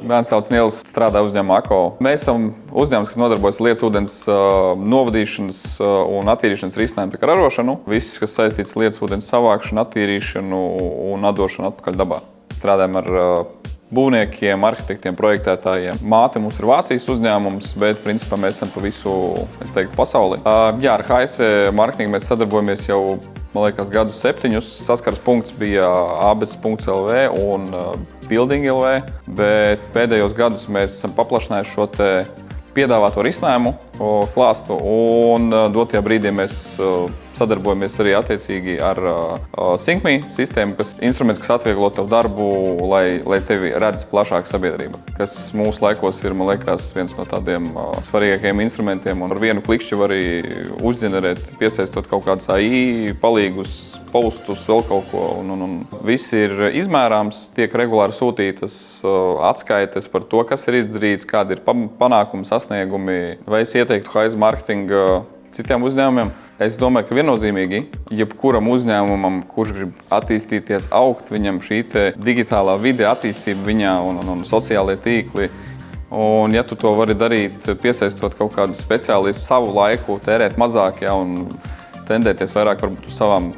Bērns sauc Nils, strādā uzņēmumā AKO. Mēs esam uzņēmums, kas nodarbojas ar lietas ūdens novadīšanas un attīrīšanas risinājumu, tā kā ražošanu. Viss, kas saistīts ar lietas ūdens savākšanu, attīrīšanu un atdošanu atpakaļ dabā. Strādājam ar būvniekiem, arhitektiem, projektētājiem. Māte mums ir Vācijas uzņēmums, bet principā mēs esam pa visu, es teiktu, pasauli. Jā, ar HSE marketingu mēs sadarbojamies jau, man liekas, gadus 7. Saskares punkts bija abets.lv un Building.lv, bet pēdējos gadus mēs esam paplašinājuši šo te piedāvāto risinājumu klāstu, un dotajā brīdī mēs sadarbojamies arī attiecīgi ar SyncMe sistēmu, instruments, kas atvieglo tev darbu, lai tevi redz plašāka sabiedrība, kas mūsu laikos ir, man liekas, viens no tādiem svarīgākajiem instrumentiem, un ar vienu klikšķi var arī uzģenerēt, piesaistot kaut kādus AI palīgus, postus, vēl kaut ko, un viss ir izmērāms, tiek regulāri sūtītas atskaites par to, kas ir izdarīts, kādi ir panākumi, sasniegumi, vai es ieteiktu HSE marketingu citiem uzņēmumiem. Es domāju, ka viennozīmīgi, jebkuram uzņēmumam, kurš grib attīstīties, augt, viņam šī digitālā vide, attīstība viņā un sociālie tīkli. Un ja tu to vari darīt, piesaistot kaut kādus speciālistus, savu laiku tērēt mazāk, un tendēties vairāk varbūt uz savām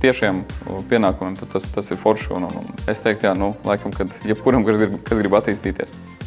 tiešiem pienākumiem, tad tas ir forši. Es teiktu, laikam, kad jebkuram, kas grib attīstīties.